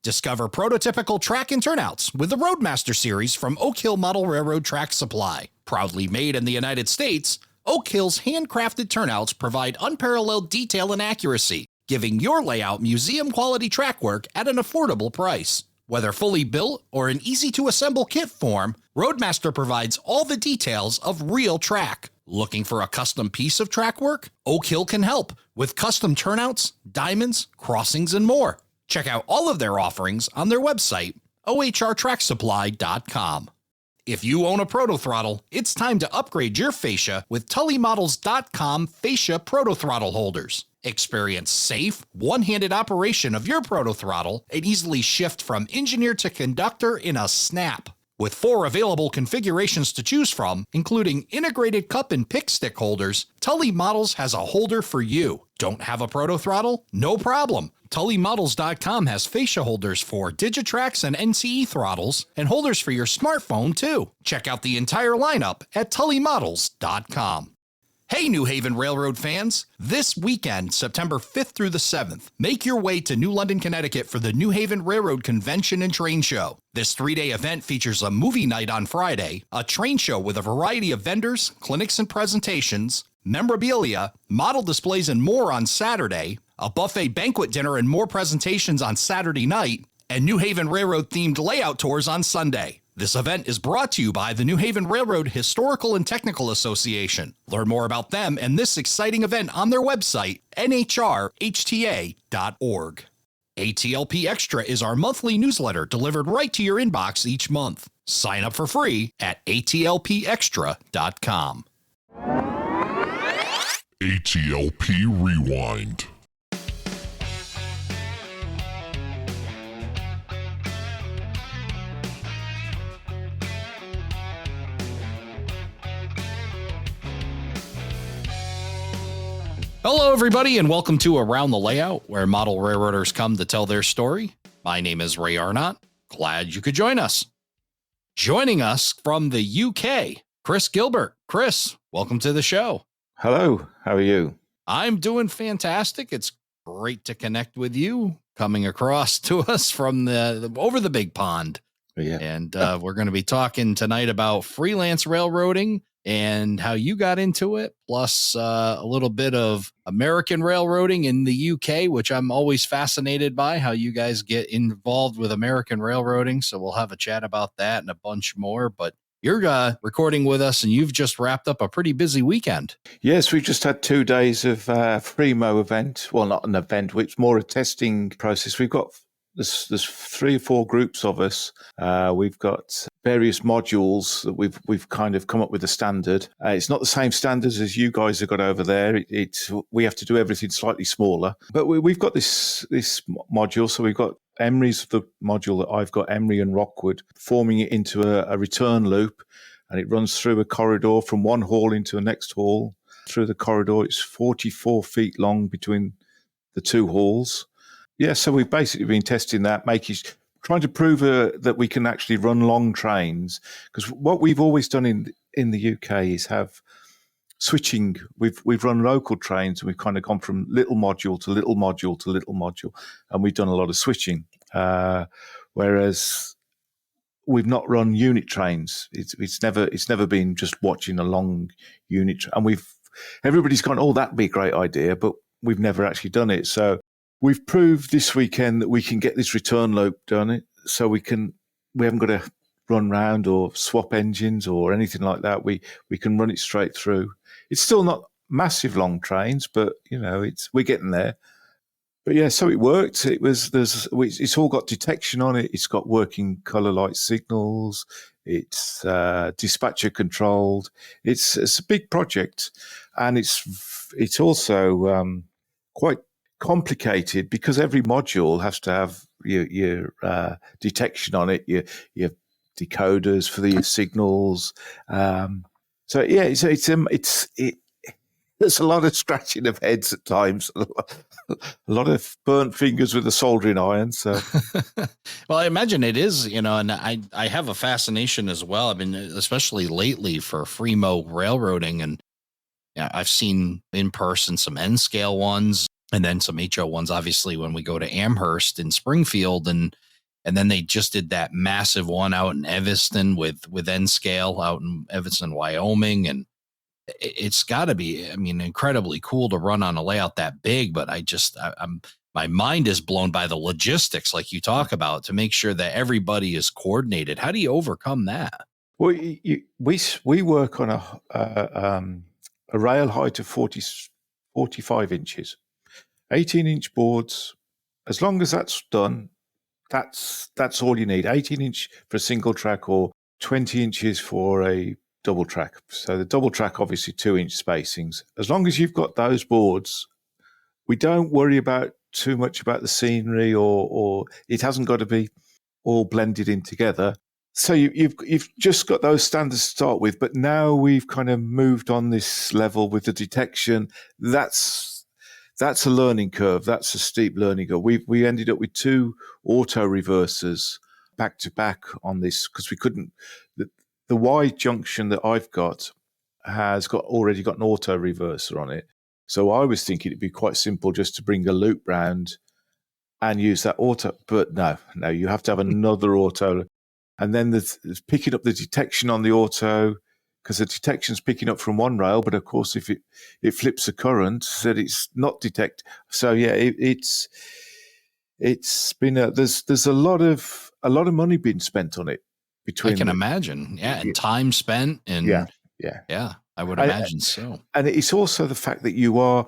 Discover prototypical track and turnouts with the Roadmaster series from Oak Hill Model Railroad Track Supply. Proudly made in the United States, Oak Hill's handcrafted turnouts provide unparalleled detail and accuracy, giving your layout museum-quality track work at an affordable price. Whether fully built or in easy-to-assemble kit form, Roadmaster provides all the details of real track. Looking for a custom piece of track work? Oak Hill can help with custom turnouts, diamonds, crossings, and more. Check out all of their offerings on their website, ohrtracksupply.com. If you own a protothrottle, it's time to upgrade your fascia with TullyModels.com fascia protothrottle holders. Experience safe, one-handed operation of your protothrottle and easily shift from engineer to conductor in a snap. With 4 available configurations to choose from, including integrated cup and pick stick holders, Tully Models has a holder for you. Don't have a protothrottle? No problem. TullyModels.com has fascia holders for Digitrax and NCE throttles and holders for your smartphone too. Check out the entire lineup at TullyModels.com. Hey, New Haven Railroad fans! This weekend, September 5th through the 7th, make your way to New London, Connecticut for the New Haven Railroad Convention and Train Show. This 3-day event features a movie night on Friday, a train show with a variety of vendors, clinics and presentations, memorabilia, model displays and more on Saturday, a buffet banquet dinner and more presentations on Saturday night, and New Haven Railroad-themed layout tours on Sunday. This event is brought to you by the New Haven Railroad Historical and Technical Association. Learn more about them and this exciting event on their website, nhrhta.org. ATLP Extra is our monthly newsletter delivered right to your inbox each month. Sign up for free at atlpextra.com. ATLP Rewind. Hello, everybody, and welcome to Around the Layout, where model railroaders come to tell their story. My name is Ray Arnott. Glad you could join us. Joining us from the UK, Chris Gilbert. Chris, welcome to the show. Hello, how are you? I'm doing fantastic. It's great to connect with you, coming across to us from the over the big pond. Yeah. And we're going to be talking tonight about freelance railroading and how you got into it, plus a little bit of American railroading in the UK, which I'm always fascinated by, how you guys get involved with American railroading. So we'll have a chat about that and a bunch more. But you're recording with us, and you've just wrapped up a pretty busy weekend. Yes, we've just had 2 days of Fremo event. Well, not an event, it's more a testing process. There's 3 or 4 groups of us. We've got various modules that we've kind of come up with a standard. It's not the same standards as you guys have got over there. We have to do everything slightly smaller. But we've got this module. So we've got Emery's the module that I've got, Emery and Rockwood, forming it into a return loop, and it runs through a corridor from one hall into the next hall. Through the corridor, it's 44 feet long between the 2 halls. Yeah, so we've basically been testing that, trying to prove that we can actually run long trains. Because what we've always done in the UK is have switching. We've run local trains, and we've kind of gone from little module to little module to little module, and we've done a lot of switching. Whereas we've not run unit trains. It's never been just watching a long unit. And everybody's gone, oh, that'd be a great idea, but we've never actually done it. So we've proved this weekend that we can get this return loop done. So we haven't got to run round or swap engines or anything like that. We can run it straight through. It's still not massive long trains, but we're getting there. But yeah, so it worked. It's all got detection on it. It's got working colour light signals. It's dispatcher controlled. It's a big project, and it's also quite complicated because every module has to have your detection on it, your decoders for the signals. So yeah, there's a lot of scratching of heads at times, a lot of burnt fingers with a soldering iron. So, well, I imagine it is, and I have a fascination as well. I mean, especially lately for Fremo railroading, and I've seen in person some N scale ones, and then some HO ones, obviously, when we go to Amherst in Springfield. And And then they just did that massive one out in Evanston with N Scale out in Evanston, Wyoming. And it's got to be, I mean, incredibly cool to run on a layout that big. But I'm my mind is blown by the logistics, like you talk about, to make sure that everybody is coordinated. How do you overcome that? Well, we work on a rail height of 45 inches, 18-inch boards. As long as that's done, that's all you need. 18-inch for a single track or 20 inches for a double track. So the double track, obviously 2-inch spacings. As long as you've got those boards, we don't worry about too much about the scenery, or it hasn't got to be all blended in together. So you've just got those standards to start with, but now we've kind of moved on this level with the detection. That's a learning curve. That's a steep learning curve. We ended up with 2 auto reversers back to back on this because we couldn't. The Y junction that I've got has already got an auto reverser on it. So I was thinking it'd be quite simple just to bring a loop round and use that auto. But no, you have to have another auto. And then there's picking up the detection on the auto, because the detection's picking up from one rail, but of course if it flips a current, that it's not detect. So yeah, it's been there's a lot of money being spent on it. I can imagine. Yeah. And time spent. And yeah, I would imagine so. And it's also the fact that you are,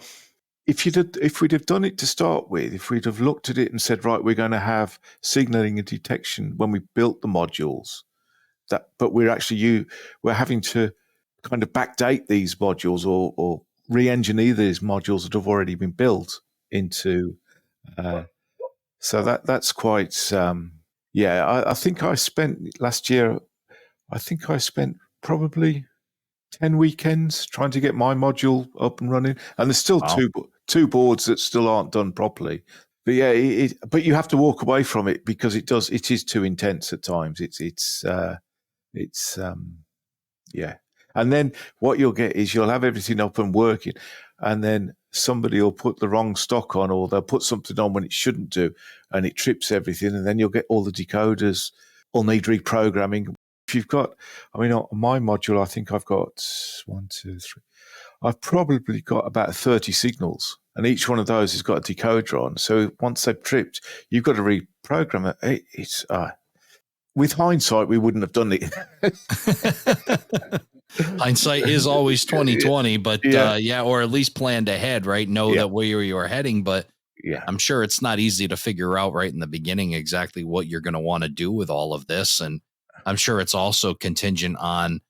if we'd have done it to start with, if we'd have looked at it and said, right, we're going to have signaling and detection when we built the modules, but we're having to kind of backdate these modules or re-engineer these modules that have already been built into. So that's quite. I think I spent last year. I think I spent probably 10 weekends trying to get my module up and running, and there's still two boards that still aren't done properly. But yeah, but you have to walk away from it because it is too intense at times. And then what you'll get is you'll have everything up and working, and then somebody will put the wrong stock on, or they'll put something on when it shouldn't do, and it trips everything, and then you'll get all the decoders will need reprogramming. If you've got, on my module, I think I've got 1, 2, 3. I've probably got about 30 signals, and each one of those has got a decoder on. So once they've tripped, you've got to reprogram it. It's with hindsight, we wouldn't have done it. Hindsight is always 2020, but or at least planned ahead, right? Know that where you are heading, but I'm sure it's not easy to figure out right in the beginning exactly what you're going to want to do with all of this. And I'm sure it's also contingent on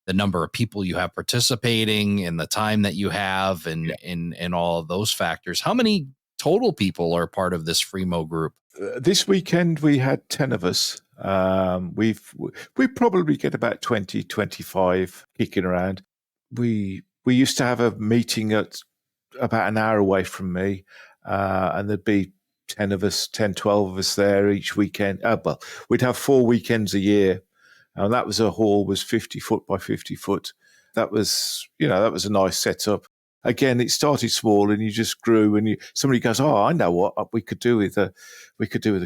the number of people you have participating and the time that you have and all of those factors. How many total people are part of this Fremo group? This weekend, we had 10 of us. We probably get about 20, 25 kicking around. We used to have a meeting at about an hour away from me, and there'd be 10 of us, 10, 12 of us there each weekend. We'd have 4 weekends a year, and that was a hall was 50 foot by 50 foot. That was a nice setup. Again, it started small and you just grew, and somebody goes, "Oh, I know what we could do with a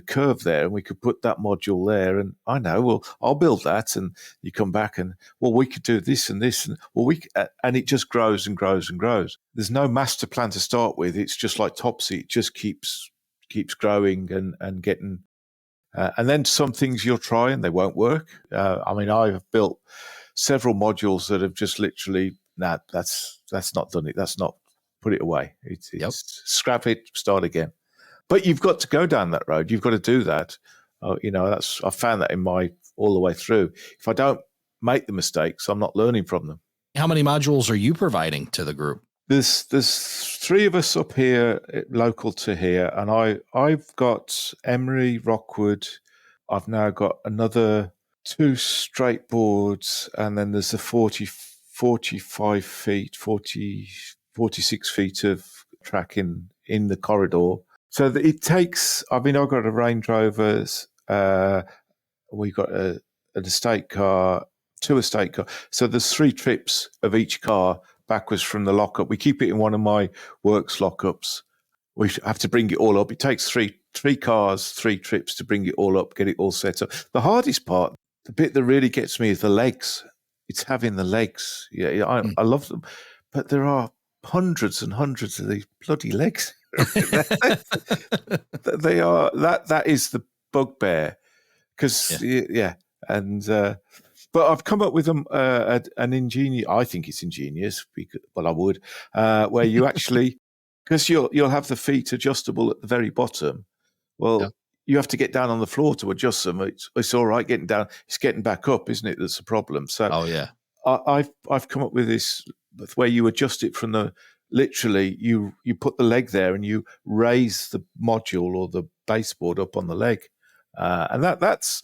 curve there, and we could put that module there." And I know, well, I'll build that. And you come back and, well, we could do this and this, and and it just grows and grows and grows. There's no master plan to start with. It's just like Topsy. It just keeps growing and getting. And then some things you'll try and they won't work. I've built several modules that have just literally, that's not done it. That's not, put it away. It's scrap it, start again. But you've got to go down that road. You've got to do that. I found that all the way through. If I don't make the mistakes, I'm not learning from them. How many modules are you providing to the group? There's 3 of us up here, local to here, and I've got Emery, Rockwood. I've now got another 2 straight boards, and then there's the 45 feet, 46 feet of track in the corridor. So that it takes, I've got a Range Rovers, we got an estate car, 2 estate cars. So there's 3 trips of each car backwards from the lockup. We keep it in one of my works lockups. we have to bring it all up. It takes three cars, 3 trips to bring it all up, get it all set up. The hardest part, the bit that really gets me, is the legs. It's having the legs. Yeah, I love them, but there are hundreds and hundreds of these bloody legs. They are that is the bugbear, because and but I've come up with an ingenious. I think it's ingenious. I would where you actually, because you'll have the feet adjustable at the very bottom. Well, you have to get down on the floor to adjust them. It's all right getting down. It's getting back up, isn't it? That's the problem. So, I've come up with this where you adjust it from the literally you put the leg there and you raise the module or the baseboard up on the leg, and that's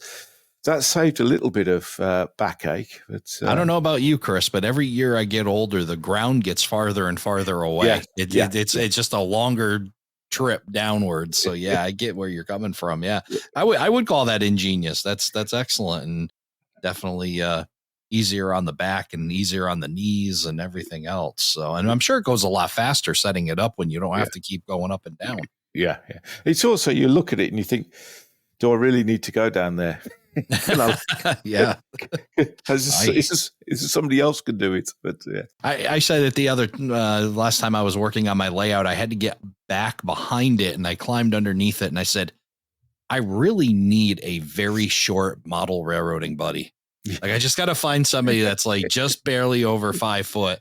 saved a little bit of backache. But I don't know about you, Chris, but every year I get older, the ground gets farther and farther away. It's just a longer trip downwards. So I get where you're coming from. Yeah, I would call that ingenious. That's excellent, and definitely easier on the back and easier on the knees and everything else. So, and I'm sure it goes a lot faster setting it up when you don't have to keep going up and down. Yeah. It's also, you look at it and you think, do I really need to go down there? Yeah. Somebody else could do it. But I said it the other last time I was working on my layout, I had to get back behind it and I climbed underneath it and I said, I really need a very short model railroading buddy. Like, I just got to find somebody that's like just barely over 5 foot,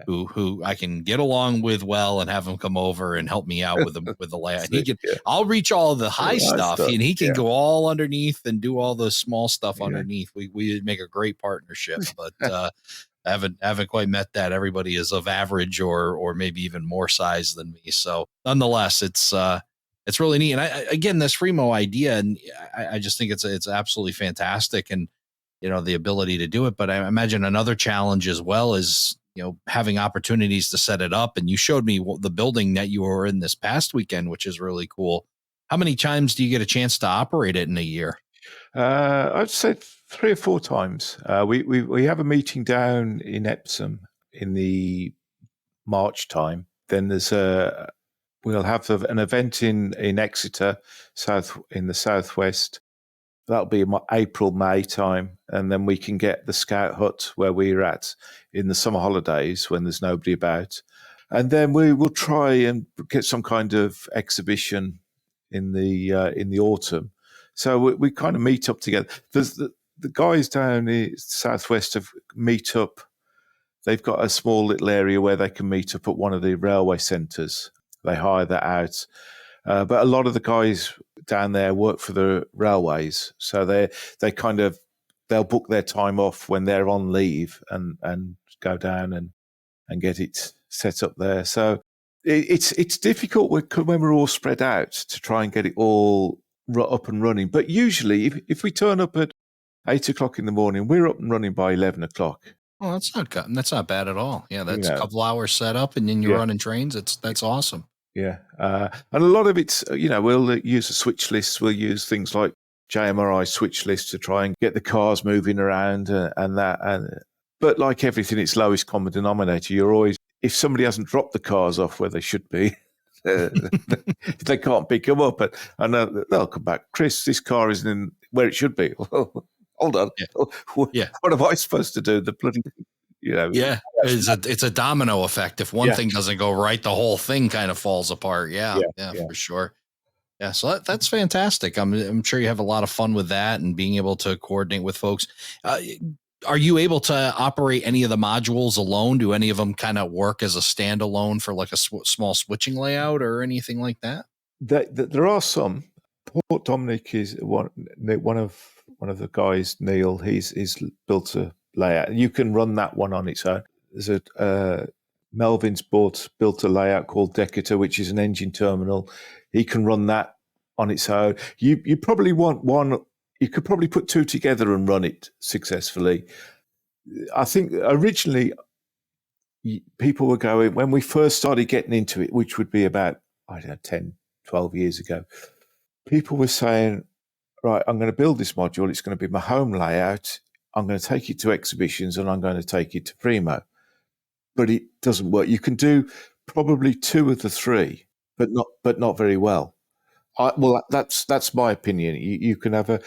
who I can get along with well and have him come over and help me out with the layout. I'll reach all the high stuff and he can go all underneath and do all the small stuff underneath. We make a great partnership, but I haven't quite met that. Everybody is of average or maybe even more size than me. So nonetheless, it's really neat. And again, this Fremo idea, and I just think it's absolutely fantastic. And the ability to do it. But I imagine another challenge as well is, having opportunities to set it up. And you showed me the building that you were in this past weekend, which is really cool. How many times do you get a chance to operate it in a year? I'd say 3 or 4 times. We have a meeting down in Epsom in the March time. Then we'll have an event in Exeter, in the southwest. That'll be April, May time. And then we can get the Scout Hut where we're at in the summer holidays when there's nobody about. And then we will try and get some kind of exhibition in the autumn. So we kind of meet up together. There's the guys down in the southwest have meet up. They've got a small little area where they can meet up at one of the railway centres. They hire that out. But a lot of the guys down there work for the railways, so they'll book their time off when they're on leave and go down and get it set up there. So it's difficult when we're all spread out to try and get it all up and running. But usually, if we turn up at 8 o'clock in the morning, we're up and running by 11 o'clock. Oh, that's not bad at all. Yeah, that's a couple hours set up, and then you're running trains. That's awesome. Yeah. And a lot of it's, we'll use a switch list. We'll use things like JMRI switch lists to try and get the cars moving around and that. But like everything, it's lowest common denominator. You're always, if somebody hasn't dropped the cars off where they should be, they can't pick them up. And they'll come back. Chris, this car isn't in where it should be. Hold on. Yeah. What am I supposed to do? The bloody... it's a domino effect. If one thing doesn't go right, the whole thing kind of falls apart. Yeah, for sure. Yeah, so that's fantastic. I'm sure you have a lot of fun with that and being able to coordinate with folks. Are you able to operate any of the modules alone? Do any of them kind of work as a standalone for like a small switching layout or anything like that? There are some. Port Dominic is one of the guys. Neil, he's built a layout. You can run that one on its own. There's Melvin's built a layout called Decatur, which is an engine terminal. He can run that on its own. You probably want one. You could probably put 2 together and run it successfully. I think originally people were going, when we first started getting into it, which would be about, 10, 12 years ago, people were saying, right, I'm going to build this module. It's going to be my home layout. I'm going to take it to exhibitions and I'm going to take it to Fremo. But it doesn't work. You can do probably 2 of the 3, but not very well. Well, that's my opinion. You can have a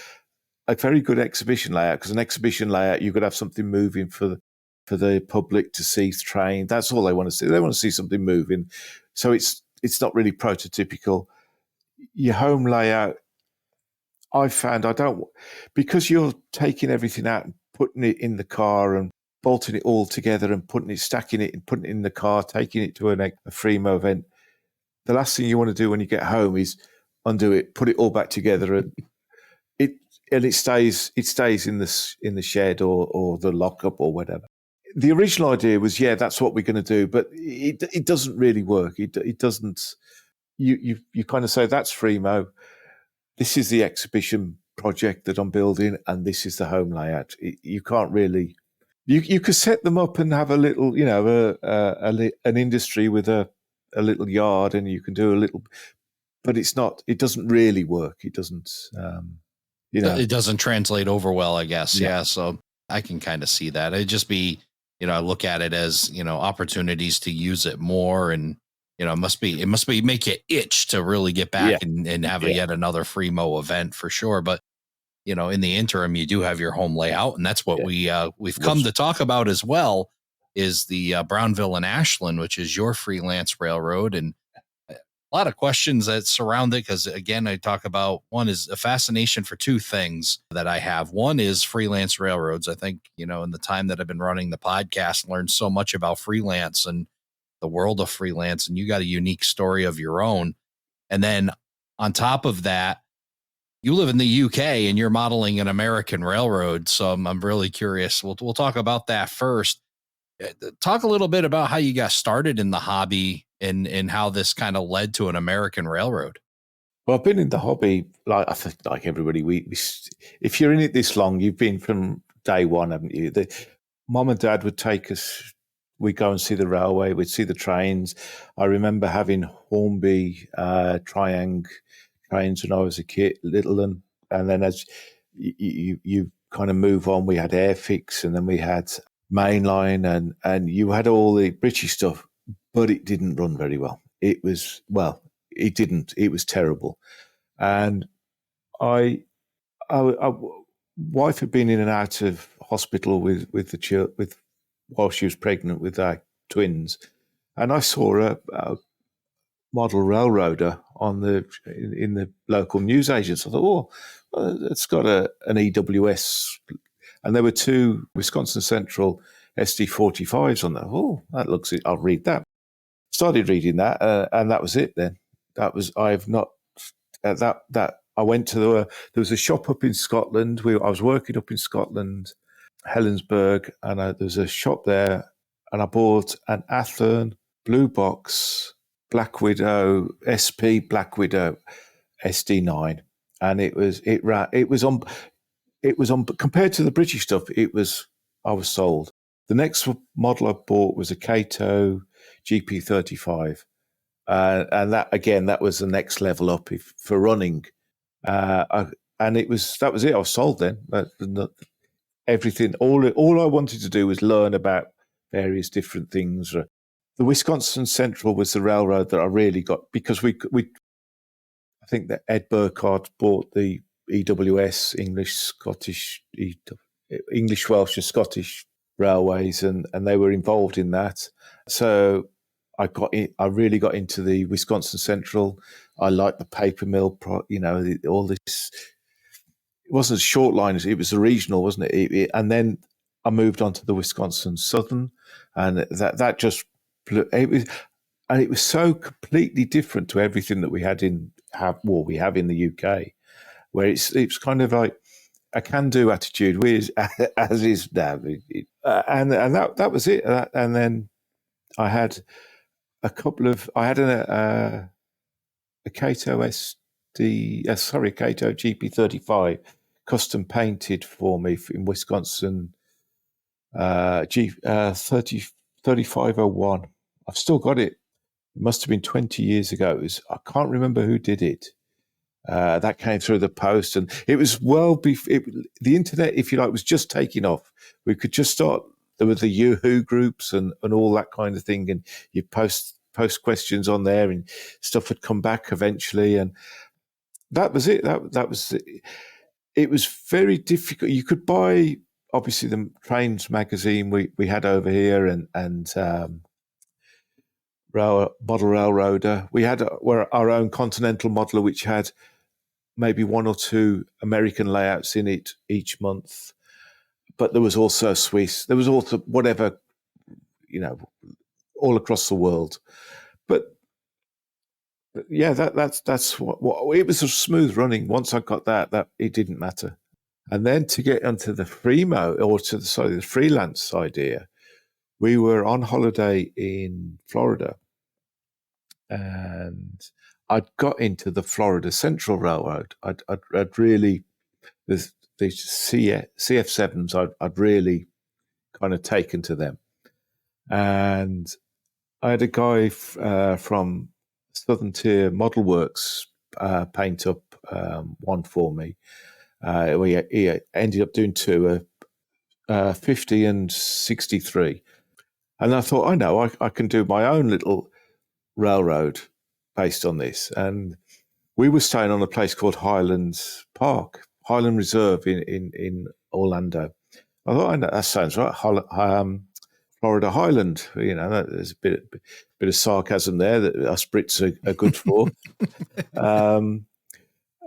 very good exhibition layout, because an exhibition layout, you could have something moving for the public to see train. That's all they want to see. They want to see something moving. So it's not really prototypical. Your home layout, I found because you're taking everything out and putting it in the car and bolting it all together and stacking it and putting it in the car, taking it to a Fremo event. The last thing you want to do when you get home is undo it, put it all back together, and it stays in the shed or the lockup or whatever. The original idea was, that's what we're going to do, but it doesn't really work. It doesn't. You kind of say, that's Fremo. This is the exhibition project that I'm building, and this is the home layout. You can't really. You could set them up and have a little, an industry with a little yard, and you can do a little, but it's not. It doesn't really work. It doesn't. It doesn't translate over well, I guess. Yeah. So I can kind of see that. It'd just be, I look at it as, opportunities to use it more, and it must be make you itch to really get back and have yet another Fremo event for sure. But in the interim, you do have your home layout, and that's what we've come to talk about as well, is the Brownville and Ashland, which is your freelance railroad, and a lot of questions that surround it. Because again, I talk about, one is a fascination for two things that I have. One is freelance railroads. I think, in the time that I've been running the podcast, learned so much about freelance and the world of freelance, and you got a unique story of your own. And then on top of that, you live in the UK and you're modeling an American railroad. So I'm really curious. We'll talk about that first. Talk a little bit about how you got started in the hobby and how this kind of led to an American railroad. Well, I've been in the hobby, I think, like everybody. If you're in it this long, you've been from day one, haven't you? Mom and Dad would take us. We'd go and see the railway. We'd see the trains. I remember having Hornby Triangle trains when I was a kid, little, and then as you kind of move on, we had Airfix, and then we had Mainline, and you had all the British stuff, but it didn't run very well. It didn't. It was terrible. And wife had been in and out of hospital with while she was pregnant with our twins, and I saw a model railroader in the local newsagents. I thought, it's got an EWS, and there were two Wisconsin Central SD45s on there. Oh, that looks it. I'll read that. Started reading that, and that was it. Then that was I went to there was a shop up in Scotland. I was working up in Scotland, Helensburgh, and there was a shop there, and I bought an Athearn Blue Box Black Widow SP Black Widow SD9, and it was on compared to the British stuff. I was sold. The next model I bought was a Kato GP35, and that was the next level up for running. And that was it. I was sold then. Everything, all I wanted to do was learn about various different things. The Wisconsin Central was the railroad that I really got, because I think that Ed Burkhardt bought the EWS, English, Welsh and Scottish railways, and they were involved in that. So I really got into the Wisconsin Central. I liked the paper mill, all this. It wasn't short liners; it was the regional, wasn't it? And then I moved on to the Wisconsin Southern, and that just it was so completely different to everything that we have in the UK, where it's kind of like a can-do attitude, as is now, and that was it. And then I had a Kato Kato GP35 custom painted for me in Wisconsin, 3501. I've still got it. It must have been 20 years ago. I can't remember who did it. That came through the post, and it was well before the internet, if you like, was just taking off. We could just start. There were the Yahoo groups and all that kind of thing, and you post post questions on there, and stuff had come back eventually, and that was it. That was it. It was very difficult. You could buy obviously the Trains magazine we had over here, and Model Railroader. We had our own Continental modeler, which had maybe one or two American layouts in it each month. But there was also Swiss. There was also whatever, all across the world. But yeah, that's what it was. A smooth running. Once I got that it didn't matter. And then to get onto the Fremo or the freelance idea, we were on holiday in Florida, and I'd got into the Florida Central Railroad. I'd really the CF7s. I'd really kind of taken to them, and I had a guy from Southern Tier Model Works paint up one for me. He ended up doing two, 50 and 63. And I thought, I know, I can do my own little railroad based on this. And we were staying on a place called Highland Reserve in Orlando. I thought, I know, that sounds right. Florida Highland, there's a bit of sarcasm there that us Brits are good for.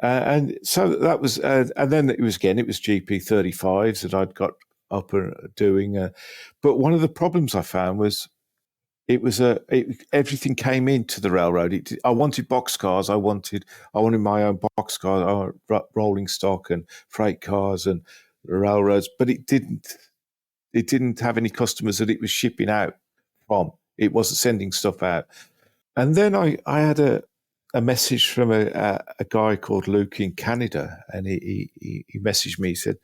And so that was, and then it was GP35s that I'd got up and doing. But one of the problems I found was everything came into the railroad. I wanted boxcars. I wanted my own boxcar, rolling stock and freight cars and railroads, but it didn't have any customers that it was shipping out from. It wasn't sending stuff out. And then I had a message from a guy called Luke in Canada, and he messaged me. He said,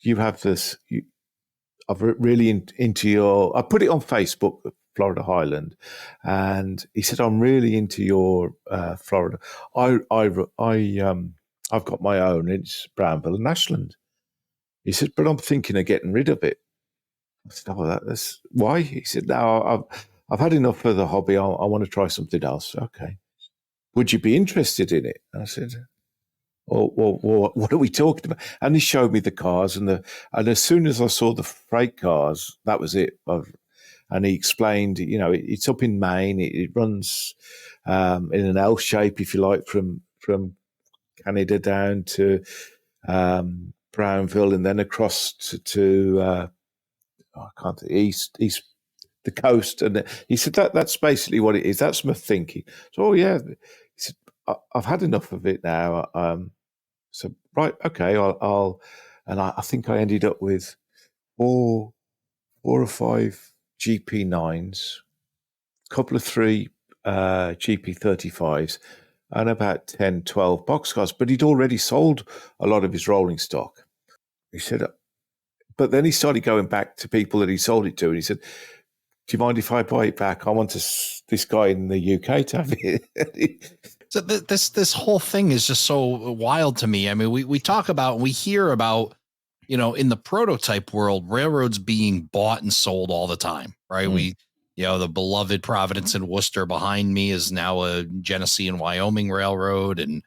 "You have this. I'm really into your." I put it on Facebook, Florida Highland, and he said, "I'm really into your Florida. I've got my own. It's Brownville Ashland." He said, "But I'm thinking of getting rid of it." I said, "Oh, that's why?" He said, "No, I've had enough of the hobby. I want to try something else." Okay. Would you be interested in it? And I said, well, what are we talking about? And he showed me the cars, and as soon as I saw the freight cars, that was it. And he explained, it's up in Maine. It runs in an L shape, if you like, from Canada down to Brownville, and then across to east the coast. And he said that's basically what it is. That's my thinking. So, yeah. He said, I've had enough of it now. So, right, okay, I'll and I think I ended up with four or five GP9s, a couple of three GP35s, and about 10, 12 boxcars. But he'd already sold a lot of his rolling stock. He said, but then he started going back to people that he sold it to, and he said, "Do you mind if I buy it back? I want this guy in the UK to have it." So this whole thing is just so wild to me. I mean, we hear about, in the prototype world, railroads being bought and sold all the time, right? The beloved Providence and Worcester behind me is now a Genesee and Wyoming railroad. And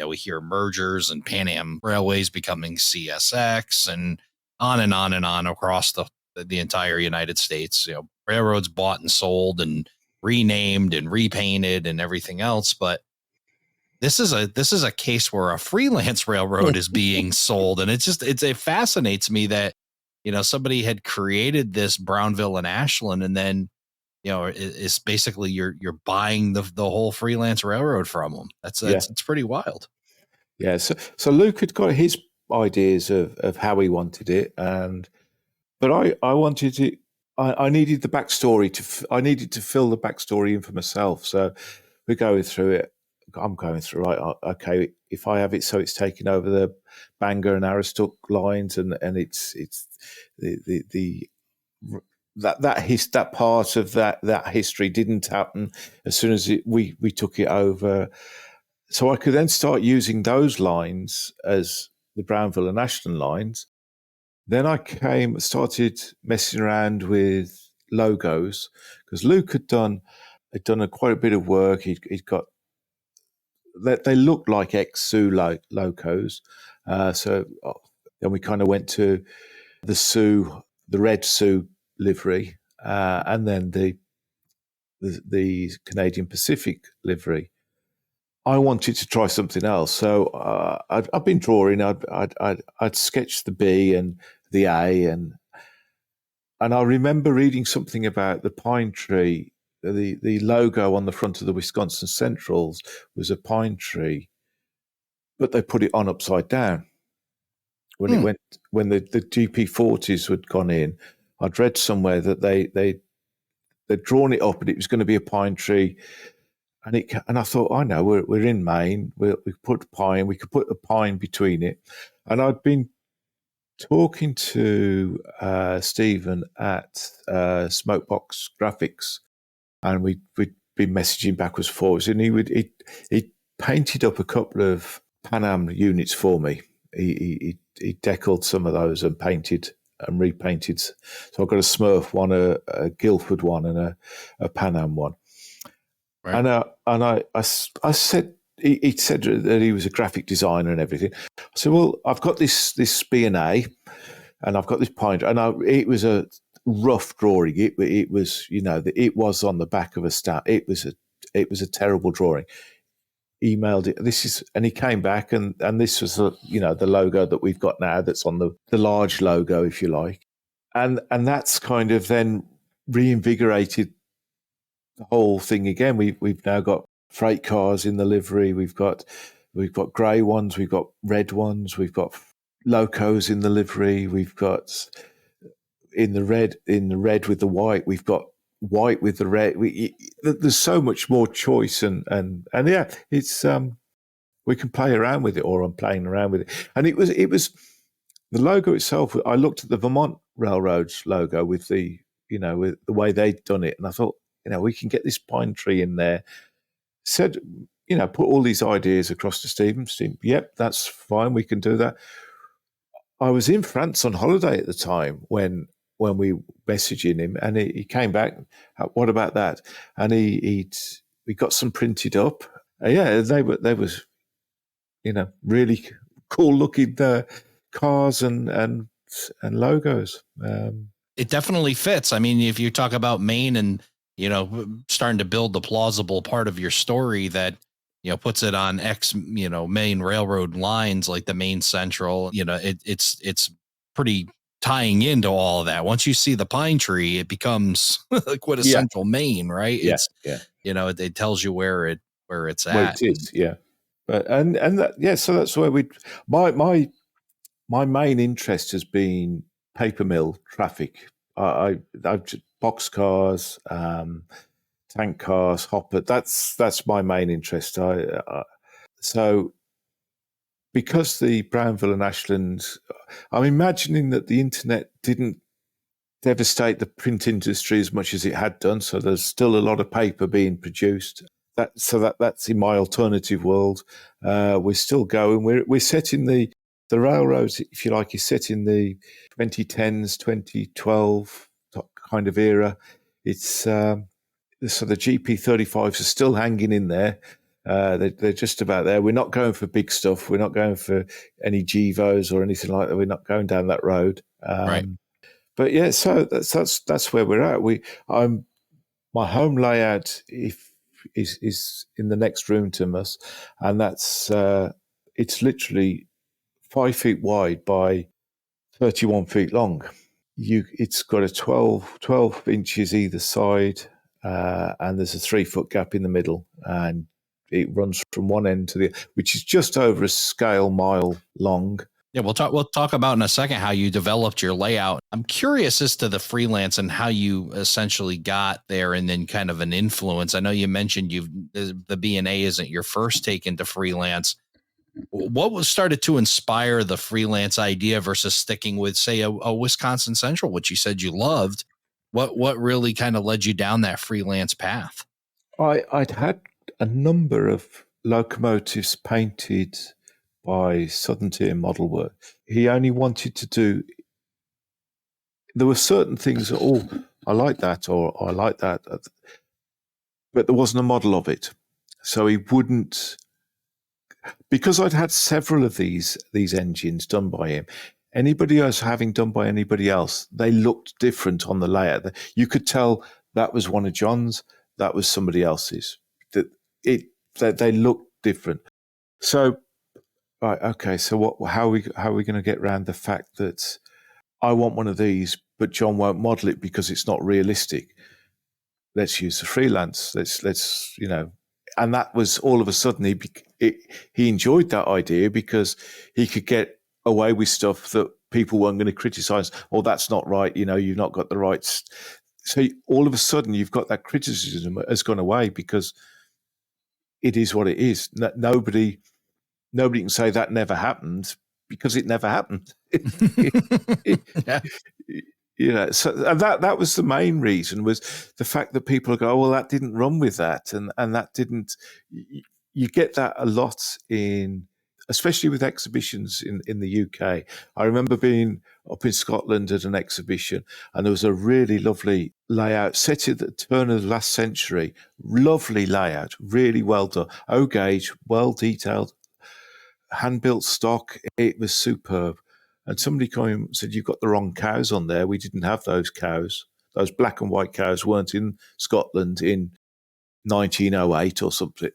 we hear mergers and Pan Am Railways becoming CSX and on and on and on across the entire United States. Railroads bought and sold and renamed and repainted and everything else. But this is a case where a freelance railroad is being sold. And it fascinates me that, somebody had created this Brownville and Ashland, and then, it's basically you're buying the whole freelance railroad from them. It's pretty wild. Yeah. So Luke had got his ideas of how he wanted it. But I wanted it. I needed the backstory I needed to fill the backstory in for myself. So we're going through it. I'm going through, right? Okay, if I have it so it's taken over the Bangor and Aroostook lines, and it's that part of that history didn't happen as soon as we took it over. So I could then start using those lines as the Brownville and Ashland lines. Then I started messing around with logos, because Luke had done He'd done quite a bit of work. He'd got they looked like ex-Sioux locos. Then we kind of went to the Sioux, the red Sioux livery, and then the Canadian Pacific livery. I wanted to try something else, so I'd been drawing. I'd sketched the B and the A, and I remember reading something about the pine tree. The logo on the front of the Wisconsin Centrals was a pine tree, but they put it on upside down. When it went, when the GP40s had gone in, I'd read somewhere that they'd drawn it up and it was going to be a pine tree. And I thought, I know, we're in Maine. We put pine. We could put a pine between it. And I'd been talking to Stephen at Smokebox Graphics, and we'd been messaging backwards and forwards. And he painted up a couple of Pan Am units for me. He deckled some of those and painted and repainted. So I've got a Smurf one, a Guilford one, and a Pan Am one. Right. And I said, he said that he was a graphic designer and everything. I said, well, I've got this B&A, and I've got this pine, and it was a rough drawing. It was, it was on the back of a stamp. It was a terrible drawing. Emailed it. And he came back, and this was the logo that we've got now. That's on the large logo, if you like, and that's kind of then reinvigorated the whole thing again. We've now got freight cars in the livery. We've got grey ones. We've got red ones. We've got locos in the livery. We've got in the red with the white. We've got white with the red. There's so much more choice, and yeah, it's we can play around with it, or I'm playing around with it. And it was the logo itself. I looked at the Vermont Railroad's logo with the with the way they'd done it, and I thought, we can get this pine tree in there. Said, put all these ideas across to Stephen. Yep, that's fine. We can do that. I was in France on holiday at the time when we messaging him, and he came back. What about that? And we got some printed up. Yeah, they was really cool looking cars and logos. It definitely fits. I mean, if you talk about Maine and starting to build the plausible part of your story that, puts it on Maine railroad lines like the Maine Central, it's pretty tying into all of that. Once you see the pine tree, it becomes like quintessential Maine, right? Yeah, it tells you where it's at. Well, it is, yeah. But and that, yeah, so that's where my main interest has been paper mill traffic. I've boxcars, tank cars, hopper. That's my main interest. So because the Brownville and Ashland, I'm imagining that the internet didn't devastate the print industry as much as it had done. So there's still a lot of paper being produced. That's in my alternative world. We're still going. We're setting the railroads, if you like, is set in the 2010s, 2012 kind of era. It's so the GP35s are still hanging in there. They're just about there. We're not going for big stuff. We're not going for any Gevos or anything like that. We're not going down that road. Right. But yeah, so that's where we're at. My home layout is in the next room to us, and that's it's literally 5 feet wide by 31 feet long. It's got a 12 inches either side, and there's a 3 foot gap in the middle, and it runs from one end to the, which is just over a scale mile long. Yeah, we'll talk about in a second how you developed your layout. I'm curious as to the freelance and how you essentially got there, and then kind of an influence. I know you mentioned the B&A isn't your first take into freelance. What started to inspire the freelance idea versus sticking with, say, a Wisconsin Central, which you said you loved? What really kind of led you down that freelance path? I'd had a number of locomotives painted by Southern Tier Model Work. He only wanted to do. There were certain things that, I like that, or I like that. but there wasn't a model of it. So he wouldn't, because I'd had several of these engines done by him. Anybody else having done by anybody else, they looked different on the layout. You could tell that was one of John's, that was somebody else's. That they looked different. So, right, okay. So how are we going to get around the fact that I want one of these, but John won't model it because it's not realistic? Let's use the freelance. Let's and that was all of a sudden he enjoyed that idea because he could get away with stuff that people weren't going to criticize. Oh, that's not right. You've not got the rights. So all of a sudden you've got that criticism has gone away because it is what it is. Nobody can say that never happened because it never happened. Yeah. So and that was the main reason, was the fact that people go, oh, well, that didn't run with that, and that didn't. You get that a lot especially with exhibitions in the UK. I remember being up in Scotland at an exhibition, and there was a really lovely layout set at the turn of the last century. Lovely layout, really well done, O gauge, well detailed, hand built stock. It was superb. And somebody came and said, you've got the wrong cows on there. We didn't have those cows. Those black and white cows weren't in Scotland in 1908 or something.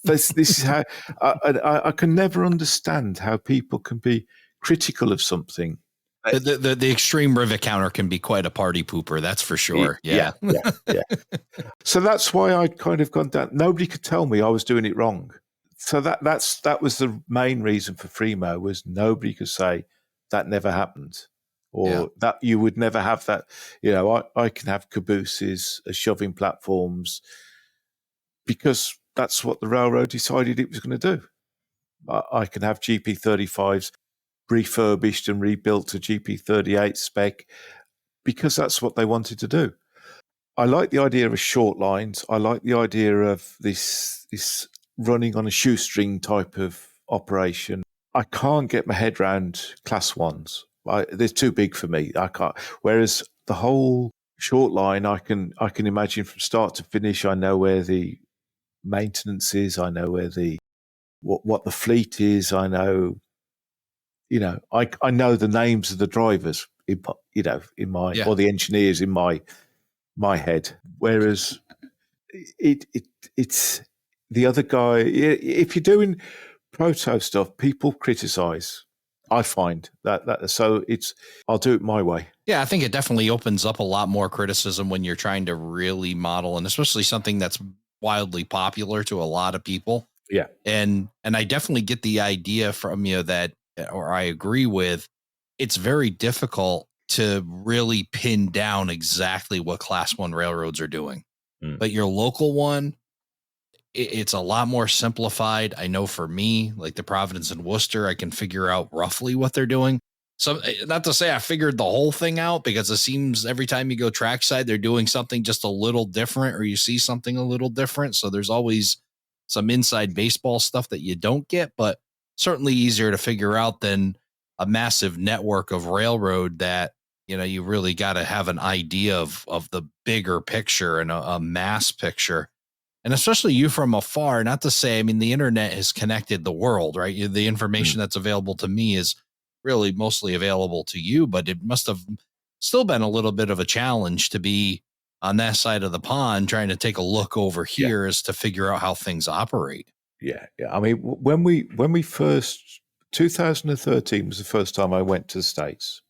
This is how I can never understand how people can be critical of something. The extreme rivet counter can be quite a party pooper, that's for sure. Yeah. So that's why I'd kind of gone down. Nobody could tell me I was doing it wrong. So that was the main reason for Fremo, was nobody could say that never happened, or that you would never have that. I can have cabooses as shoving platforms because that's what the railroad decided it was going to do. I can have GP35s refurbished and rebuilt to GP38 spec because that's what they wanted to do. I like the idea of short lines. I like the idea of this running on a shoestring type of operation. I can't get my head around class ones. They're too big for me. I can't. Whereas the whole short line, I can imagine from start to finish. I know where the maintenance is. I know where what the fleet is. I know, I know the names of the drivers in my or the engineers in my head. Whereas it's the other guy. If you're doing proto stuff, people criticize. I find that so I'll do it my way. Yeah, I think it definitely opens up a lot more criticism when you're trying to really model, and especially something that's wildly popular to a lot of people. Yeah. And I definitely get the idea from you that, or I agree with, it's very difficult to really pin down exactly what class one railroads are doing. But your local one, it's a lot more simplified. I know for me, like the Providence and Worcester, I can figure out roughly what they're doing. So not to say I figured the whole thing out, because it seems every time you go trackside, they're doing something just a little different, or you see something a little different. So there's always some inside baseball stuff that you don't get, but certainly easier to figure out than a massive network of railroad that, you really got to have an idea of the bigger picture and a mass picture. And especially you from afar, not to say, the internet has connected the world, right? The information that's available to me is really mostly available to you, but it must have still been a little bit of a challenge to be on that side of the pond, trying to take a look over here as to figure out how things operate. Yeah. When we first, 2013 was the first time I went to the States.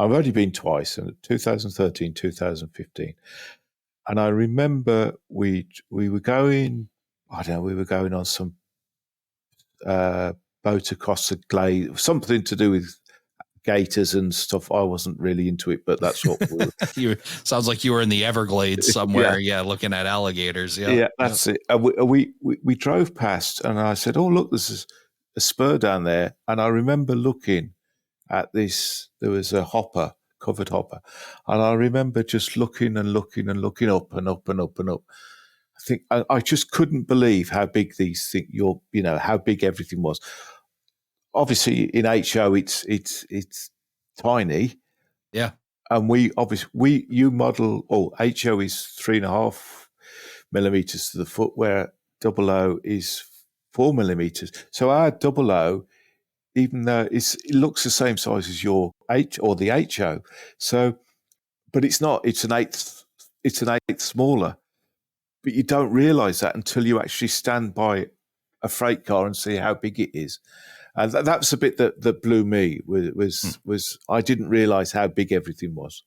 I've only been twice, in 2013, 2015. And I remember we were going, we were going on some boat across the glade, something to do with gators and stuff. I wasn't really into it, but that's what we were. Sounds like you were in the Everglades somewhere, looking at alligators. Yeah, that's it. We drove past, and I said, "Oh, look, there's a spur down there." And I remember looking at this. There was a covered hopper, and I remember just looking and looking and looking up and up and up and up. I think I just couldn't believe how big these things. How big everything was. Obviously, in HO, it's tiny. Yeah. And you model. HO is 3.5 millimeters to the foot, where double O is 4 millimeters. So our double O, even though it looks the same size as your H or the HO, so but it's not. It's an eighth. It's an eighth smaller. But you don't realise that until you actually stand by a freight car and see how big it is. And that's the bit that blew me. Was I didn't realise how big everything was.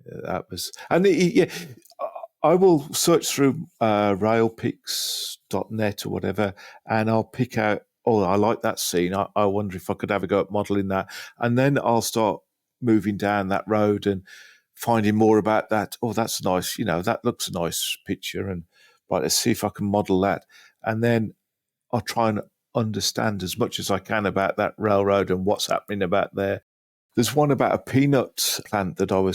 That was, and yeah, I will search through railpix.net or whatever, and I'll pick out. Oh, I like that scene. I wonder if I could have a go at modelling that, and then I'll start moving down that road and finding more about that. Oh, that's nice. That looks a nice picture, and right, let's see if I can model that, and then I'll try and understand as much as I can about that railroad and what's happening about there. There's one about a peanut plant that I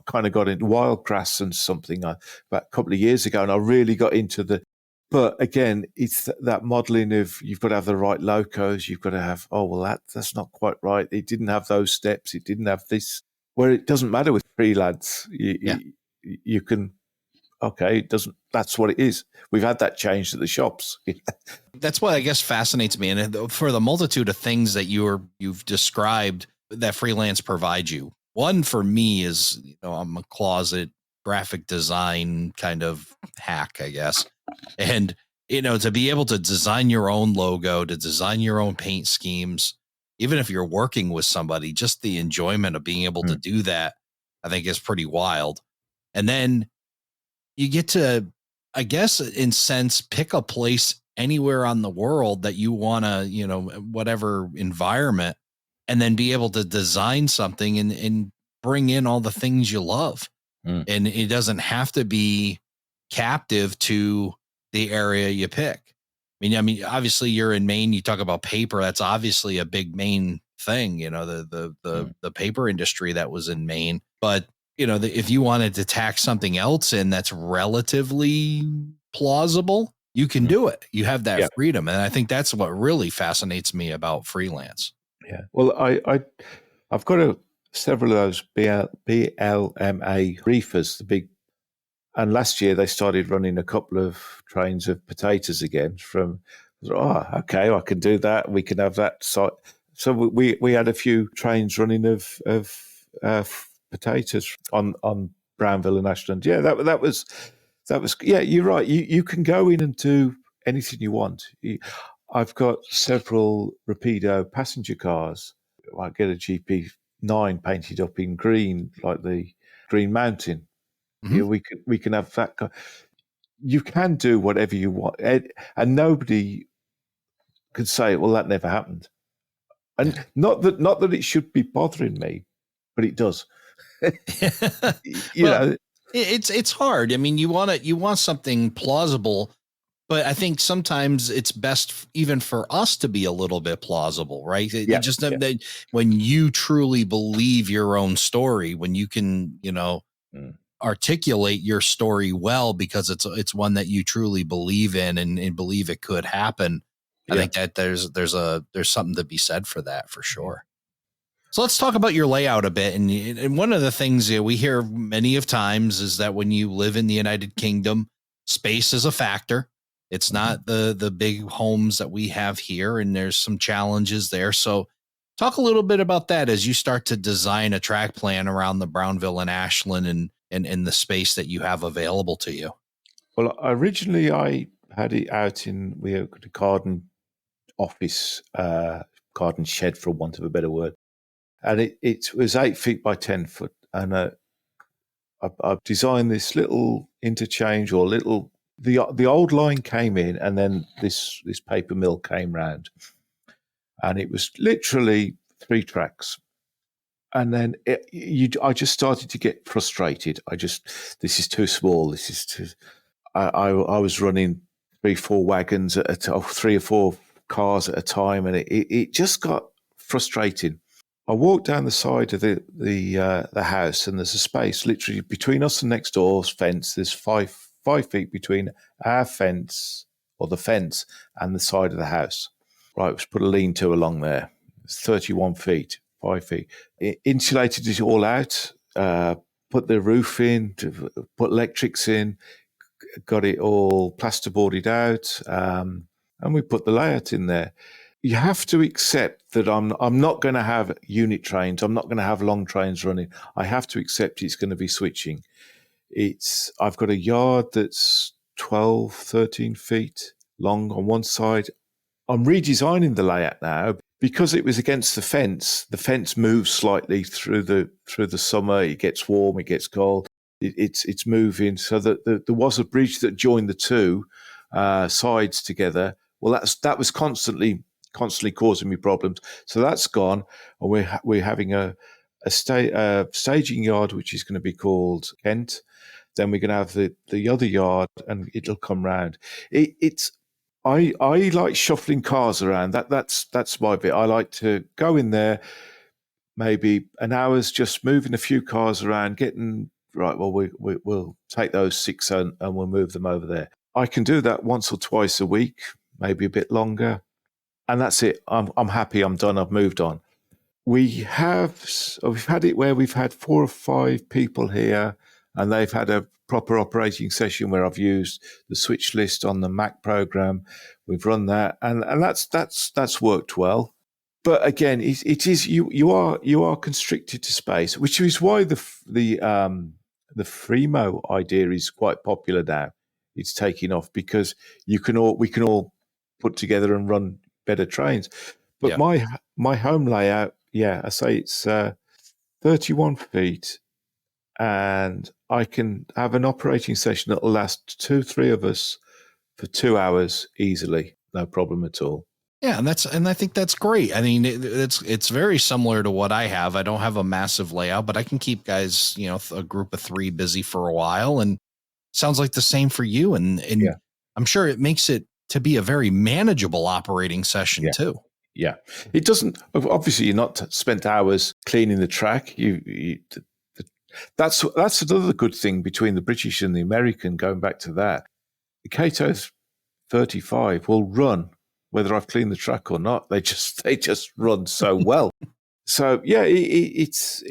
kind of got into, wildgrass and something about a couple of years ago, and I really got into but again, it's that modelling of you've got to have the right locos, you've got to have, that's not quite right. It didn't have those steps, it didn't have this, where it doesn't matter with freelance. You can, okay, it doesn't, that's what it is. We've had that changed at the shops. That's what I guess fascinates me. And for the multitude of things that you've described that freelance provides you. One for me is, I'm a closet graphic design kind of hack, I guess. And, to be able to design your own logo, to design your own paint schemes, even if you're working with somebody, just the enjoyment of being able to do that, I think is pretty wild. And then you get to, I guess, in sense, pick a place anywhere on the world that you want to, whatever environment, and then be able to design something and bring in all the things you love. And it doesn't have to be captive to the area you pick. I mean, obviously you're in Maine, you talk about paper. That's obviously a big Maine thing, the paper industry that was in Maine. But, if you wanted to tack something else in that's relatively plausible, you can do it. You have that freedom. And I think that's what really fascinates me about freelance. Yeah. Well, I've got several of those BLMA reefers, the big, and last year they started running a couple of trains of potatoes again okay, I can do that. We can have that site. So we had a few trains running of potatoes on Brownville and Ashland. Yeah, that was, yeah, you're right. You can go in and do anything you want. I've got several Rapido passenger cars. I get a GP9 painted up in green, like the Green Mountain. Mm-hmm. We can have that. You can do whatever you want, and nobody could say, "Well, that never happened." And not that it should be bothering me, but it does. It's hard. I mean, you want something plausible. But I think sometimes it's best even for us to be a little bit plausible, right? That when you truly believe your own story, when you can, articulate your story well, because it's one that you truly believe in and believe it could happen. I think that there's something to be said for that, for sure. So let's talk about your layout a bit. And one of the things we hear many of times is that when you live in the United Kingdom, space is a factor. It's not the big homes that we have here, and there's some challenges there. So talk a little bit about that as you start to design a track plan around the Brownville and Ashland and the space that you have available to you. Well, originally I had it out we had a garden office, garden shed, for want of a better word. And it was 8 feet by 10 foot. And I've designed this little interchange or little... The old line came in, and then this paper mill came round, and it was literally 3 tracks. And then I just started to get frustrated. This is too small. This is too. I was running 3-4 wagons at 3 or 4 cars at a time, and it just got frustrating. I walked down the side of the house, and there's a space literally between us and next door's fence. There's 5 feet between our fence, or the fence, and the side of the house. Right, let's put a lean-to along there. It's 31 feet, 5 feet. Insulated it all out, put the roof in, put electrics in, got it all plasterboarded out, and we put the layout in there. You have to accept that I'm not going to have unit trains. I'm not going to have long trains running. I have to accept it's going to be switching. I've got a yard that's 12, 13 feet long on one side. I'm redesigning the layout now because it was against the fence. The fence moves slightly through the summer. It gets warm. It gets cold. It's moving. So that there was a bridge that joined the two sides together. Well, that was constantly causing me problems. So that's gone, and we're having a staging yard, which is going to be called Kent. Then we're going to have the other yard, and it'll come round. I like shuffling cars around. That's my bit. I like to go in there, maybe an hour's just moving a few cars around, getting right. Well, we'll take those 6 and we'll move them over there. I can do that once or twice a week, maybe a bit longer, and that's it. I'm happy. I'm done. I've moved on. We've had it where we've had 4 or 5 people here, and they've had a proper operating session where I've used the switch list on the Mac program. We've run that, and that's worked well. But again, it is you are constricted to space, which is why the Freemo idea is quite popular now. It's taking off because we can all put together and run better trains. But my home layout, I say it's 31 feet, and I can have an operating session that will last 2-3 of us for 2 hours easily, no problem at all. Yeah, and I think that's great. I mean, it's very similar to what I have. I don't have a massive layout, but I can keep guys, a group of 3 busy for a while, and sounds like the same for you. And I'm sure it makes it to be a very manageable operating session too. Yeah, it doesn't. Obviously, you're not spent hours cleaning the track. That's another good thing between the British and the American. Going back to that, the Cato 35 will run whether I've cleaned the track or not. They just run so well. So yeah, it's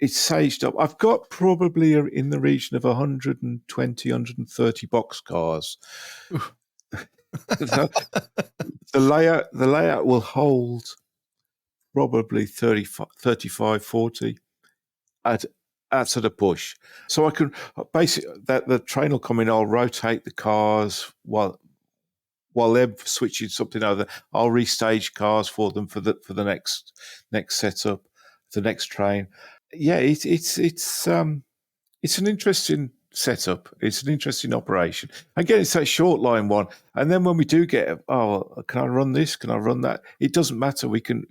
saged up. I've got probably in the region of 120, 130 box cars. So the layout will hold probably 35, 40 at a push. So I can basically that the train will come in. I'll rotate the cars while they're switching something over. I'll restage cars for them for the next setup, the next train. Yeah, it's an interesting setup. It's an interesting operation. Again, it's that short line one. And then when we do get, can I run this? Can I run that? It doesn't matter. We can,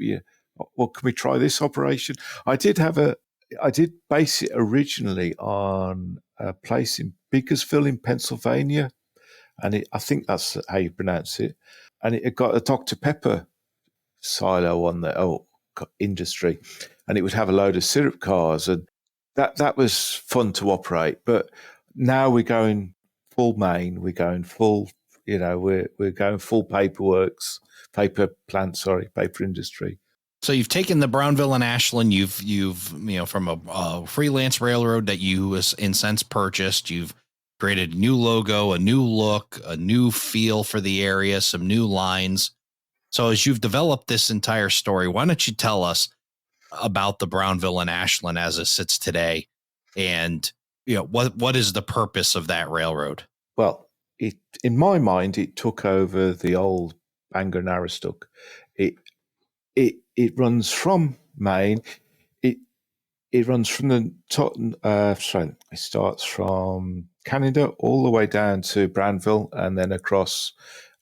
well, can we try this operation? I did base it originally on a place in Bakersfield in Pennsylvania. And I think that's how you pronounce it. And it got a Dr. Pepper silo on the industry. And it would have a load of syrup cars. And that was fun to operate. But now we're going full Maine. We're going full, we're going full paper industry. So you've taken the Brownville and Ashland, you've from a freelance railroad that you in sense purchased, you've created a new logo, a new look, a new feel for the area, some new lines. So as you've developed this entire story, why don't you tell us about the Brownville and Ashland as it sits today, and what is the purpose of that railroad? Well, in my mind, it took over the old Bangor and Aroostook. It runs from Maine. It runs from the top. It starts from Canada all the way down to Brownville, and then across,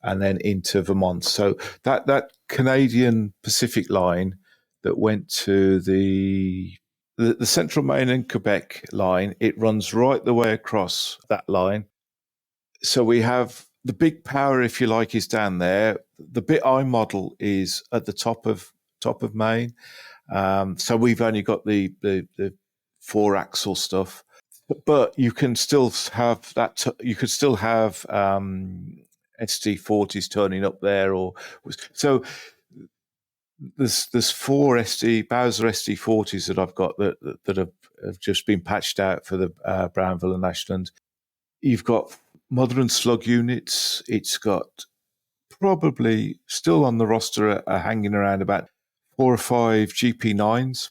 and then into Vermont. So that Canadian Pacific line that went to the Central Maine and Quebec line, it runs right the way across that line. So we have the big power, if you like, is down there. The bit I model is at the top of Maine. So we've only got the 4-axle stuff, but you can still have that. You could still have ST40s turning up there, so there's 4 Bowser ST40s that I've got that have just been patched out for the Brownville and Ashland. You've got mother and slug units. It's got probably still on the roster are hanging around about 4 or 5 GP9s.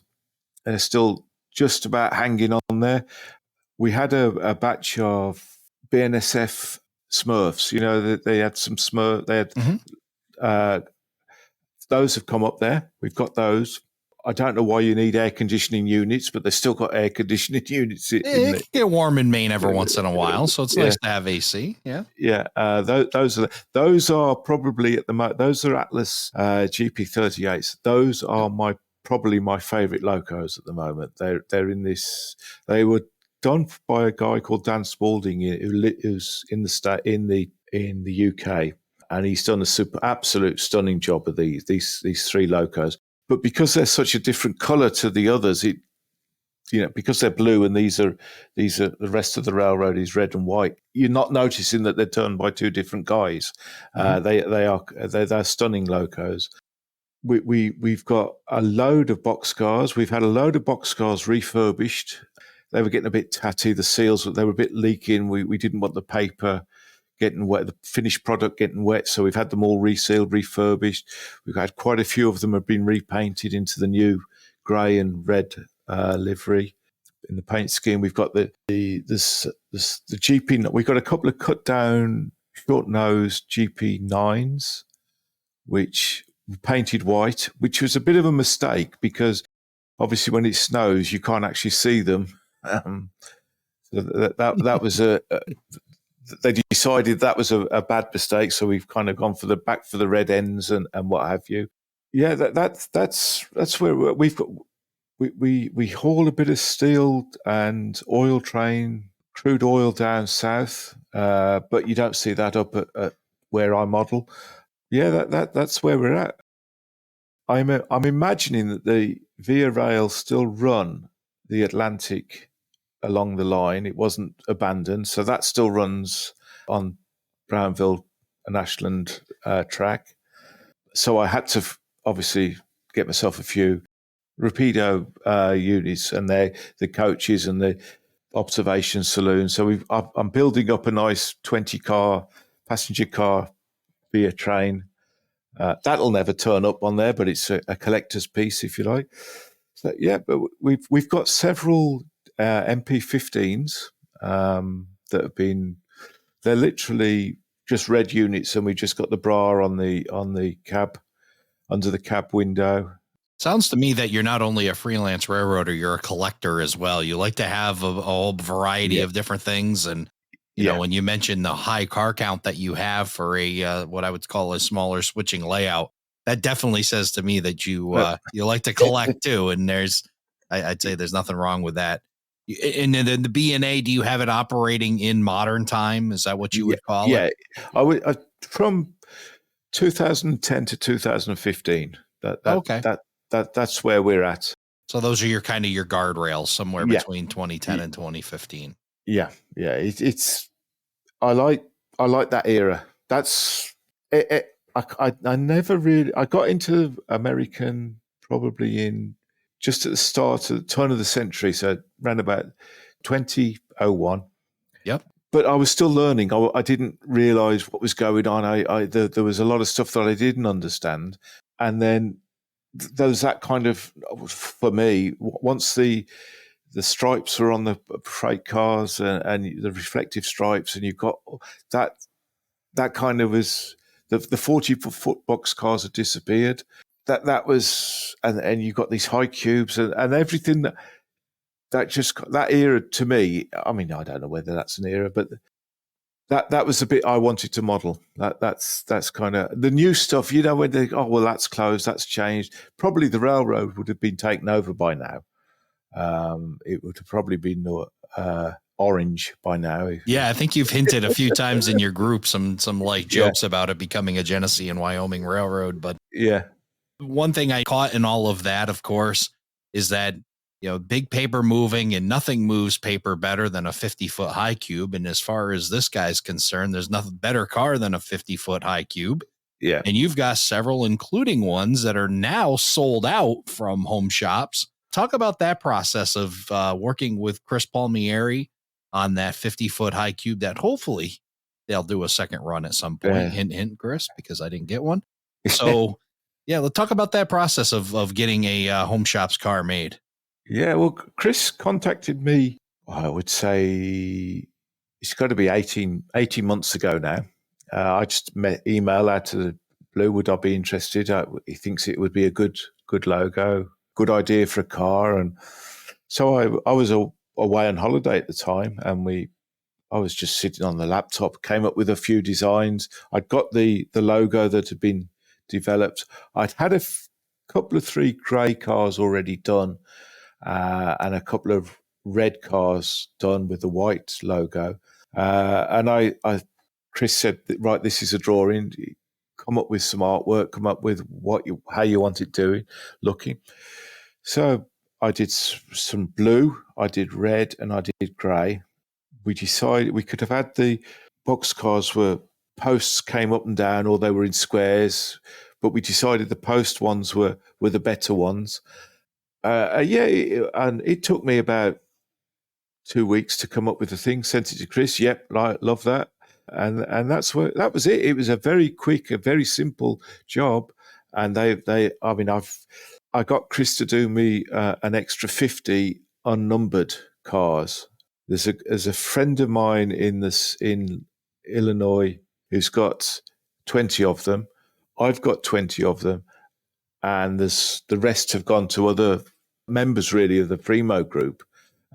They're still just about hanging on there. We had a batch of BNSF Smurfs. You know, they had some Smurf. They had those have come up there. We've got those. I don't know why you need air conditioning units, but they've still got air conditioning units in It there. can get warm in Maine every once in a while, so it's nice to have AC. Yeah, yeah. Those are probably at the moment. Those are Atlas GP38s. Those are probably my favourite locos at the moment. They're in this. They were done by a guy called Dan Spalding, who's in the UK, and he's done absolute stunning job of these 3 locos. But because they're such a different colour to the others, because they're blue and these are the rest of the railroad is red and white, you're not noticing that they're done by 2 different guys. They're stunning locos. We've got a load of boxcars. We've had a load of boxcars refurbished. They were getting a bit tatty. The seals, they were a bit leaking. We didn't want the paper getting wet, the finished product getting wet, so we've had them all resealed, refurbished. We've had quite a few of them have been repainted into the new grey and red livery in the paint scheme. We've got the GP. We've got a couple of cut down short nosed GP9s, which were painted white, which was a bit of a mistake because obviously when it snows you can't actually see them. That was they decided that was a bad mistake, so we've kind of gone back for the red ends and what have you. Yeah, that's where we've got. We haul a bit of steel and oil train, crude oil down south, but you don't see that up at where I model. Yeah, that's where we're at. I'm imagining that the Via Rail still run the Atlantic along the line. It wasn't abandoned, so that still runs on Brownville and Ashland track. So I had to obviously get myself a few Rapido units and the coaches and the observation saloon. So I'm building up a nice 20-car passenger car via train. That'll never turn up on there, but it's a collector's piece, if you like. So yeah, but we've got several MP15s that have been. They're literally just red units, and we just got the bra on the cab, under the cab window. Sounds to me that you're not only a freelance railroader, you're a collector as well. You like to have a whole variety of different things. And, you know, when you mentioned the high car count that you have for a what I would call a smaller switching layout, that definitely says to me that you like to collect too. And I'd say there's nothing wrong with that. And then the B&A, do you have it operating in modern time? Is that what you would call it? Yeah, I would from 2010 to 2015. That's where we're at. So those are your guardrails somewhere between 2010 and 2015. Yeah. It's I like that era. That's it. I never really. I got into American probably in just at the start of the turn of the century, so around about 2001. Yep. But I was still learning. I didn't realize what was going on. There was a lot of stuff that I didn't understand, and then there's that kind of, for me, once the stripes are on the freight cars and the reflective stripes, and you've got that kind of was the 40-foot box cars have disappeared. That was, and you've got these high cubes and everything that era to me. I mean, I don't know whether that's an era, but that was the bit I wanted to model. That's kind of the new stuff, you know, when they that's closed, that's changed. Probably the railroad would have been taken over by now. It would have probably been orange by now. Yeah, I think you've hinted a few times in your group some light jokes about it becoming a Genesee and Wyoming railroad. But one thing I caught in all of that, of course, is that, you know, big paper moving, and nothing moves paper better than a 50-foot high cube. And as far as this guy's concerned, there's nothing better car than a 50-foot high cube. Yeah. And you've got several, including ones that are now sold out from home shops. Talk about that process of working with Chris Palmieri on that 50-foot high cube that hopefully they'll do a second run at some point. Yeah. Hint, hint, Chris, because I didn't get one. So yeah, let's talk about that process of getting a Home Shops car made. Yeah, well, Chris contacted me, I would say it's got to be 18 months ago now. I just email out of the blue, would I be interested? He thinks it would be a good logo, good idea for a car. And so I was away on holiday at the time, and I was just sitting on the laptop, came up with a few designs. I'd got the logo that had been developed. I'd had a couple of 3 grey cars already done, and a couple of red cars done with the white logo. And Chris said, right, this is a drawing. Come up with some artwork. Come up with how you want it looking. So I did some blue, I did red, and I did grey. We decided we could have had the boxcars where posts came up and down, or they were in squares, but we decided the post ones were the better ones. And it took me about 2 weeks to come up with the thing. Sent it to Chris. Yep, love that. And that was it. It was a very quick, a very simple job. And I got Chris to do me an extra 50 unnumbered cars. There's a friend of mine in Illinois who's got 20 of them. I've got 20 of them, and the rest have gone to other members really of the Primo group.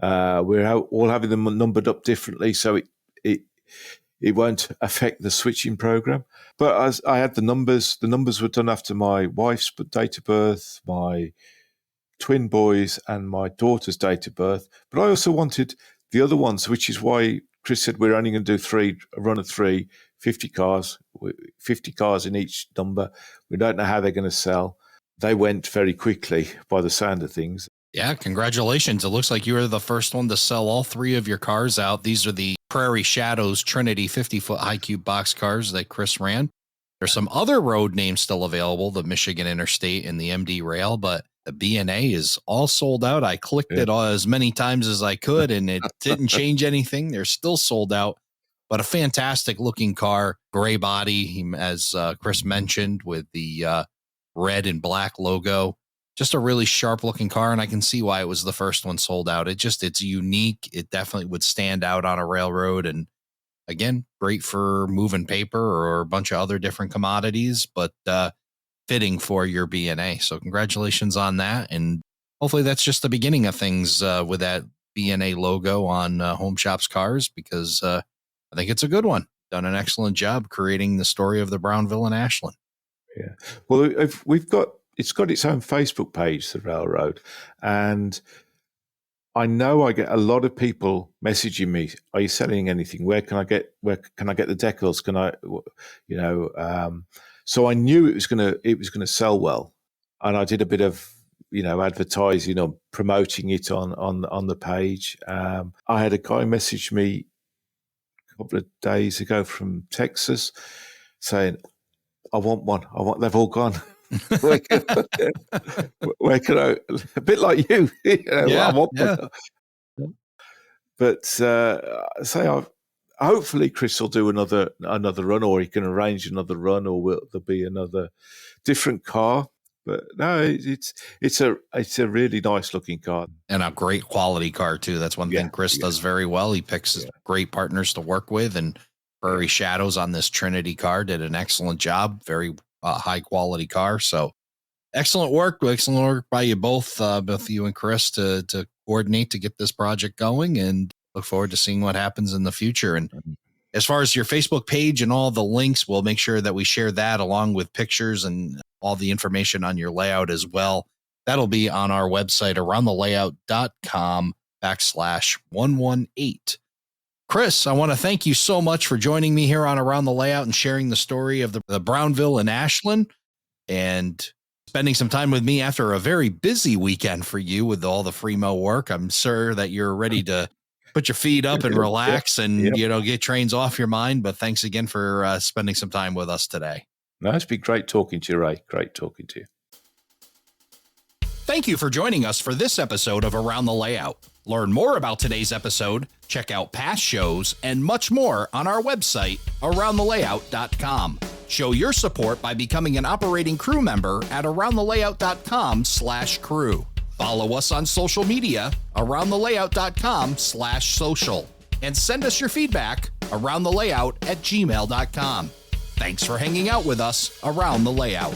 We're all having them numbered up differently, so it won't affect the switching program. But as I had the numbers were done after my wife's date of birth, my twin boys, and my daughter's date of birth. But I also wanted the other ones, which is why Chris said we're only going to do a run of 3, 50 cars, 50 cars in each number. We don't know how they're going to sell. They went very quickly by the sound of things. Yeah, congratulations. It looks like you were the first one to sell all 3 of your cars out. These are the Prairie Shadows Trinity 50-foot high cube box cars that Chris ran. There's some other road names still available, the Michigan Interstate and the MD Rail, but the B&A is all sold out. I clicked it as many times as I could, and it didn't change anything. They're still sold out, but a fantastic looking car, gray body, as Chris mentioned, with the red and black logo. Just a really sharp looking car, and I can see why it was the first one sold out. It's unique. It definitely would stand out on a railroad, and again, great for moving paper or a bunch of other different commodities, but fitting for your B&A. So congratulations on that. And hopefully that's just the beginning of things with that B&A logo on Home Shops cars, because I think it's a good one. Done an excellent job creating the story of the Brownville and Ashland. Yeah. Well, it's got its own Facebook page, the railroad. And I know I get a lot of people messaging me, are you selling anything? Where can I get the decals? Can I, so I knew it was going to sell well. And I did a bit of, advertising or promoting it on the page. I had a guy message me a couple of days ago from Texas saying, I want one. They've all gone. where can I, a bit like you, I want one. But hopefully Chris will do another run, or he can arrange another run, or there'll be another different car. But no, it's a really nice looking car, and a great quality car too. That's one thing Chris does very well. He picks great partners to work with, and Prairie Shadows on this Trinity car did an excellent job. Very high quality car. So excellent work by you both you and Chris to coordinate to get this project going, and look forward to seeing what happens in the future. And as far as your Facebook page and all the links, we'll make sure that we share that along with pictures and all the information on your layout as well. That'll be on our website, aroundthelayout.com/118. Chris, I want to thank you so much for joining me here on Around the Layout and sharing the story of the Brownville and Ashland, and spending some time with me after a very busy weekend for you with all the Fremo work. I'm sure that you're ready to put your feet up and relax and, get trains off your mind. But thanks again for spending some time with us today. No, it's been great talking to you, Ray. Great talking to you. Thank you for joining us for this episode of Around the Layout. Learn more about today's episode, Check out past shows and much more on our website, aroundthelayout.com. Show your support by becoming an operating crew member at aroundthelayout.com/crew. Follow us on social media, aroundthelayout.com/social. And send us your feedback, aroundthelayout@gmail.com. Thanks for hanging out with us around the layout.